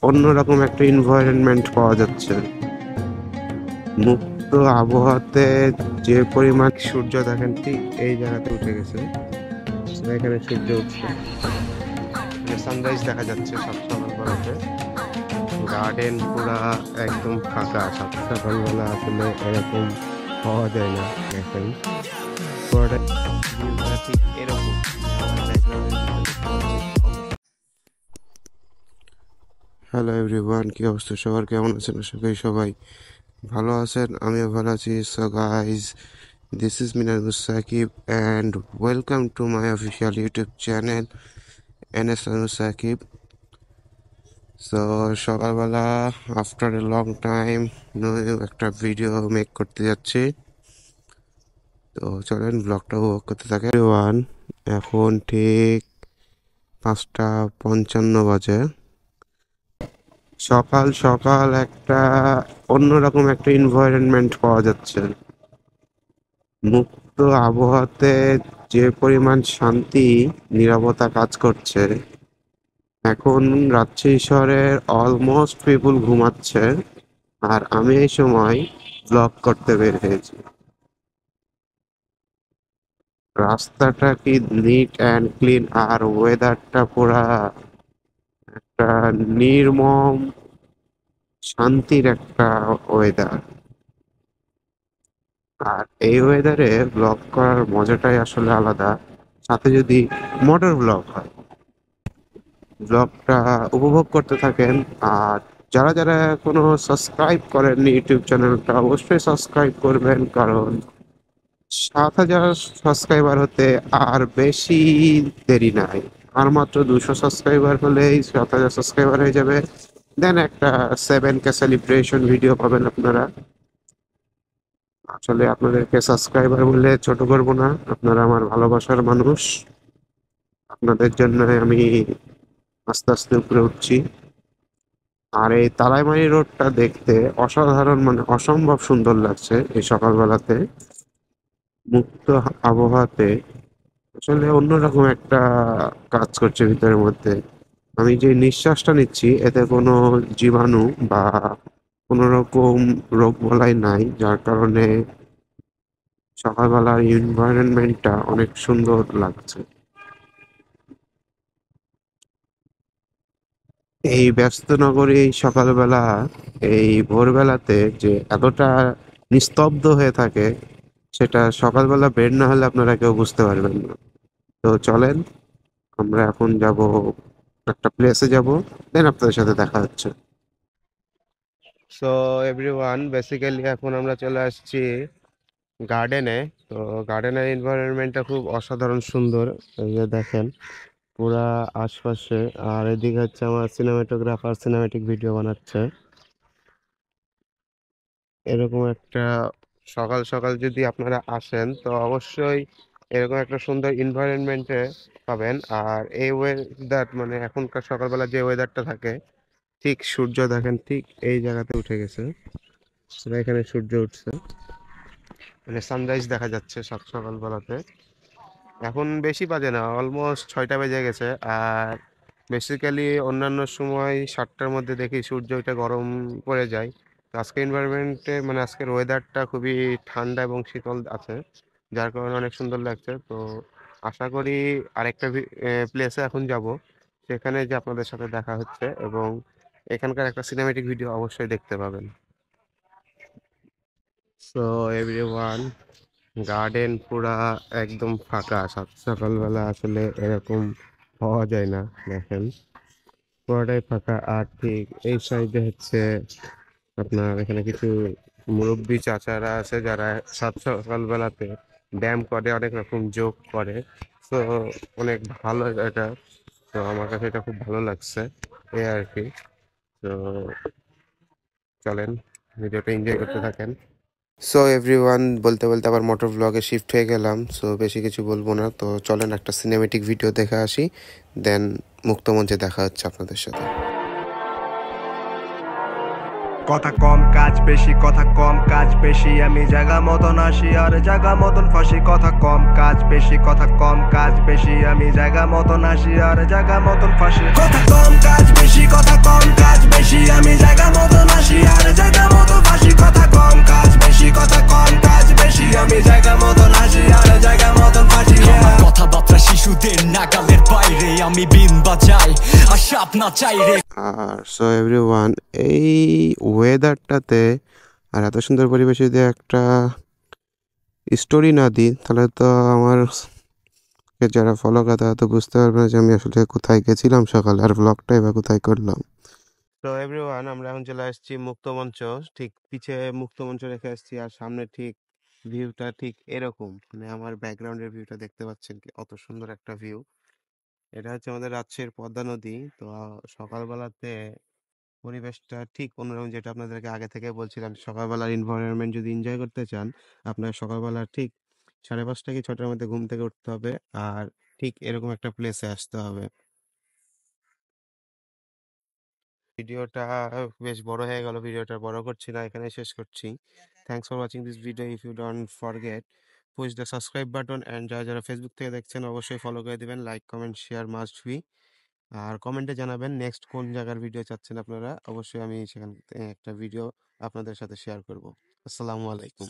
অন্যরকম একটা এনভায়রনমেন্ট পাওয়া যাচ্ছে। মুক্ত আবহাওয়াতে যে পরিমাণ সূর্য দেখেন ঠিক এই জায়গাতে উঠে গেছে। এখানে সূর্য উঠছে, সানরাইজ দেখা যাচ্ছে সব সকালবেলাতে। গার্ডেন পুরা একদম ফাঁকা, সব সকালবেলা আসলে এরকম পাওয়া যায় না। দেখেন পুরোটা ভিউটা ঠিক এরকম। হ্যালো এভরিওয়ান, কি অবস্থা সবার, কেমন আছেন? আশা করি সবাই ভালো আছেন, আমিও ভালো আছি। So guys, this is Minar Musakib and welcome to my official YouTube channel NS Musakib. So সকালবেলা আফটার এ লং টাইম একটা ভিডিও মেক করতে যাচ্ছি। তো চলেন ব্লগটা উপভোগ করতে থাকে। ওয়ান, এখন ঠিক 5:55 বাজে। সকাল সকাল একটা অন্যরকম একটা এনভায়রনমেন্ট পাওয়া যাচ্ছে। মুক্ত আবহাওয়াতে যে পরিমাণ শান্তি নীরবতা কাজ করছে। এখন রাজশাহী শহরের অলমোস্ট পিপুল ঘুমাচ্ছে, আর আমি এই সময় ব্লগ করতে বের হয়েছি। রাস্তাটা কি নিট অ্যান্ড ক্লিন, আর ওয়েদারটা পুরা একটা নির্মম শান্তির একটা ওয়েদার। আর এই ওয়েদারে ব্লগ করার মজাটাই আসলে আলাদা, সাথে যদি মোটর ব্লগ হয়। ব্লগটা উপভোগ করতে থাকেন। আর যারা যারা কোনো সাবস্ক্রাইব করেননি ইউটিউব চ্যানেলটা, অবশ্যই সাবস্ক্রাইব করবেন, কারণ 7,000 সাবস্ক্রাইবার হতে আর বেশি দেরি নাই। আর মাত্র 200 সাবস্ক্রাইবার হলেই 7,000 সাবস্ক্রাইবার হয়ে যাবে। দেন একটা 7K সেলিব্রেশন ভিডিও পাবেন আপনারা। আসলে আপনাদেরকে সাবস্ক্রাইবার বলে ছোট করব না, আপনারা আমার ভালোবাসার মানুষ। আপনাদের জন্য আমি আস্তে আস্তে উপরে উঠছি। আর এই তালাইমারি রোডটা দেখতে অসাধারণ, মানে অসম্ভব সুন্দর লাগছে এই সকালবেলাতে। মুক্ত আবহাওয়াতে আসলে অন্যরকম একটা কাজ করছে ভিতরের মধ্যে। আমি যে নিঃশ্বাসটা নিচ্ছি এতে কোনো জীবাণু বা কোনো রকম রোগ বলাই নাই, যার কারণে সকালবেলার এনভায়রনমেন্টটা অনেক সুন্দর লাগছে। এই ব্যস্ত নগরী এই সকালবেলা, এই ভোরবেলাতে যে এতটা নিস্তব্ধ হয়ে থাকে, সেটা সকালবেলা বের না হলে আপনারা কেউ বুঝতে পারবেন না। তো চলেন, আমরা এখন যাব, একটা প্লেসে যাব, দেন আপনাদের সাথে দেখা হচ্ছে। সো এভরিওয়ান, বেসিক্যালি এখন আমরা চলে আসছি গার্ডেনে। তো গার্ডেনের এনভায়রনমেন্টটা খুব অসাধারণ সুন্দর। এই যে দেখেন পুরা আশপাশে, আর এদিকে হচ্ছে আমার সিনেমাটোগ্রাফার সিনেমেটিক ভিডিও বানাচ্ছে। এরকম একটা সকাল সকাল যদি আপনারা আসেন তো অবশ্যই এরকম একটা সুন্দর এনভায়রনমেন্টে পাবেন। আর এই ওয়েদার, মানে এখনকার সকালবেলা যে ওয়েদারটা থাকে, ঠিক সূর্য দেখেন ঠিক এই জায়গাতে উঠে গেছে। এখানে সূর্য উঠছে, মানে সানরাইজ দেখা যাচ্ছে সব সকালবেলাতে। এখন বেশি বাজে না, অলমোস্ট 6টা বেজে গেছে। আর বেসিক্যালি অন্যান্য সময় 7টার মধ্যে দেখি সূর্য ওইটা গরম পড়ে যায়। তো আজকে এনভায়রনমেন্টে, মানে আজকের ওয়েদারটা খুবই ঠান্ডা এবং শীতল আছে, যার কারণে অনেক সুন্দর লাগছে। তো আশা করি আরেকটা প্লেসে এখন যাব, সেখানে যে আপনাদের সাথে দেখা হচ্ছে, এবং এখানকার একটা সিনেমেটিক ভিডিও অবশ্যই দেখতে পাবেন। সো এভরিওয়ান, গার্ডেন পুরা একদম ফাঁকা, সকালবেলা আসলে এরকম পাওয়া যায় না। দেখেন পুরোটাই ফাঁকা। আর ঠিক এই সাইডে হচ্ছে আপনার এখানে কিছু মুরব্বী চাচারা আছে, যারা সকালবেলাতে ব্যায়াম করে, অনেক রকম যোগ করে। তো অনেক ভালো এটা। তো আমার কাছে এটা খুব ভালো লাগছে, এই আর কি। তো চলেন ভিডিওটা এনজয় করতে থাকেন। সো এভরিওয়ান, বলতে বলতে আবার মোটর ব্লগে শিফট হয়ে গেলাম। সো বেশি কিছু বলবো না, তো চলেন একটা সিনেমেটিক ভিডিও দেখে আসি, দেন মুক্ত মঞ্চে দেখা হচ্ছে আপনাদের সাথে। কথা কম কাজ বেশি, কথা কম কাজ বেশি, আমি জায়গা মতন আসি আর জায়গা মতন ফাঁসি। কথা কম কাজ বেশি, কথা কম কাজ বেশি, আমি জায়গা মতন আসি আর জায়গা মতন ফাঁসি। কথা কম কাজ বেশি, কথা কম কাজ বেশি, আমি জায়গা মতন আসি আর জায়গা মতন ফাঁসি। কথা কম কাজ বেশি, কথা কম কাজ বেশি, আমি জায়গা মতন আসি আর জায়গা মতন ফাঁসি। আমার কথাবার্তা শিশুদের নাগালের বাইরে, আমি বিন বাজাই আর সাপ না চাই রে। আর সো এভরিওয়ান, এই ওয়েদারটাতে আর এত সুন্দর পরিবেশে যদি একটা স্টোরি না দিই তাহলে তো আমার যারা ফলো করে তারা তো বুঝতে পারবে না যে আমি আসলে কোথায় গেছিলাম সকালে, আর ব্লগটাই বা কোথায় করলাম। তো এভরিওয়ান, আমরা এখন চলে আসছি মুক্তমঞ্চ। ঠিক পিছে মুক্তমঞ্চ রেখে আসছি, আর সামনে ঠিক ভিউটা ঠিক এরকম, মানে আমার ব্যাকগ্রাউন্ডের ভিউটা দেখতে পাচ্ছেন কি অত সুন্দর একটা ভিউ। এটা হচ্ছে আমাদের রাজশাহীর পদ্মা নদী। তো সকালবেলাতে পরিবেশটা ঠিক অন্যরকম, যেটা আপনাদেরকে আগে থেকে বলছিলাম। সকালবেলার এনভায়রনমেন্ট যদি এনজয় করতে চান, আপনার সকালবেলা ঠিক 5:30 কি 6টার মধ্যে ঘুম থেকে উঠতে হবে, আর ঠিক এরকম একটা প্লেসে আসতে হবে। ভিডিওটা বেশ বড় হয়ে গেল, ভিডিওটা বড় করছি না, এখানে শেষ করছি। Thanks for watching this video. If you don't forget push the subscribe button, and যারা যারা ফেসবুক থেকে দেখছেন অবশ্যই ফলো করে দিবেন। Like comment share must be. আর কমেন্টে জানাবেন নেক্সট কোন জায়গার ভিডিও চাচ্ছেন আপনারা, অবশ্যই আমি সেখান থেকে একটা ভিডিও আপনাদের সাথে শেয়ার করব। আসসালামু আলাইকুম।